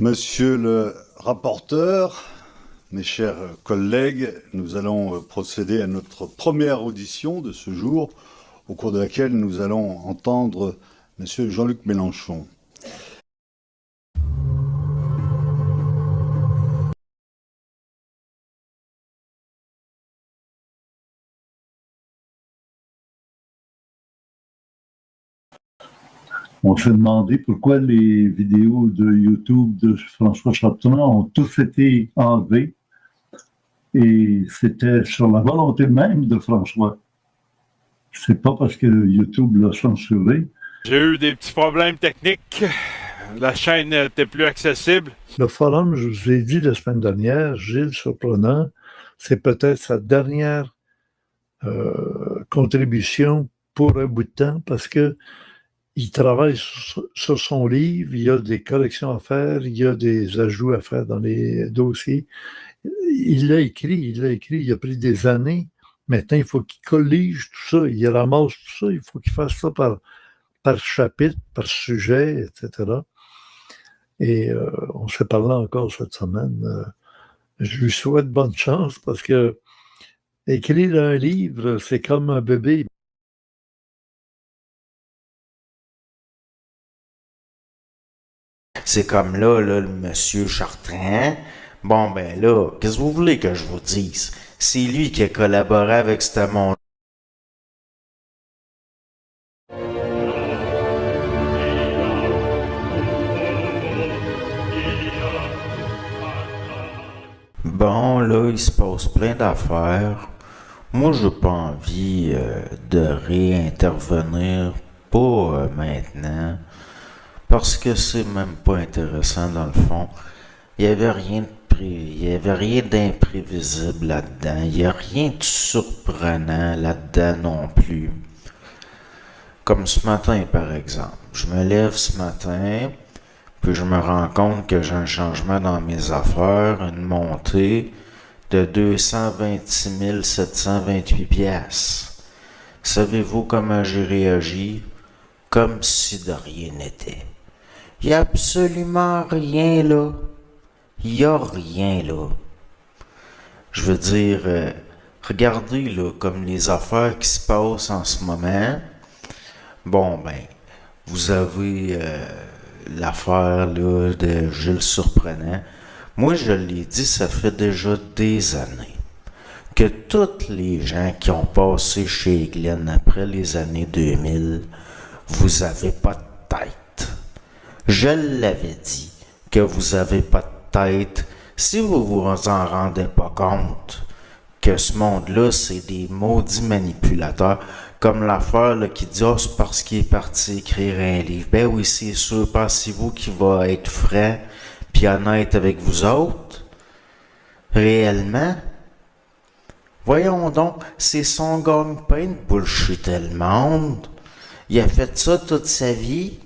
Monsieur le rapporteur, mes chers collègues, nous allons procéder à notre première audition de ce jour, au cours de laquelle nous allons entendre Monsieur Jean-Luc Mélenchon. On s'est demandé pourquoi les vidéos de YouTube de François Châtelain ont tous été enlevées. Et c'était sur la volonté même de François. C'est pas parce que YouTube l'a censuré. J'ai eu des petits problèmes techniques. La chaîne n'était plus accessible. Le forum, je vous ai dit la semaine dernière, Gilles Surprenant, c'est peut-être sa dernière contribution pour un bout de temps parce que il travaille sur son livre, il y a des corrections à faire, il y a des ajouts à faire dans les dossiers. Il l'a écrit, il a pris des années. Maintenant, il faut qu'il collige tout ça, il ramasse tout ça, il faut qu'il fasse ça par chapitre, par sujet, etc. Et on s'est parlé encore cette semaine. Je lui souhaite bonne chance parce que écrire un livre, c'est comme un bébé. C'est comme là, le monsieur Chartrand. Bon, ben là, qu'est-ce que vous voulez que je vous dise? C'est lui qui a collaboré avec ce monde. Bon, là, il se passe plein d'affaires. Moi, j'ai pas envie de réintervenir, pas maintenant. Parce que c'est même pas intéressant dans le fond. Il y avait rien d'imprévisible là-dedans. Il y a rien de surprenant là-dedans non plus. Comme ce matin par exemple. Je me lève ce matin, puis je me rends compte que j'ai un changement dans mes affaires, une montée de 226 728 piastres. Savez-vous comment j'ai réagi? Comme si de rien n'était. Il n'y a absolument rien là. Il n'y a rien là. Je veux dire, regardez là, comme les affaires qui se passent en ce moment. Bon, ben, vous avez l'affaire là, de Gilles Surprenant. Moi, je l'ai dit, ça fait déjà des années que tous les gens qui ont passé chez Glenn après les années 2000, vous avez pas de tête. Je l'avais dit que vous avez pas de tête si vous vous en rendez pas compte que ce monde-là, c'est des maudits manipulateurs, comme l'affaire là, qui dit « Ah, c'est parce qu'il est parti écrire un livre. » Ben oui, c'est sûr, pensez-vous qu'il va être franc puis honnête avec vous autres? Réellement? Voyons donc, c'est son gagne-pain de bullshiter le monde. Il a fait ça toute sa vie.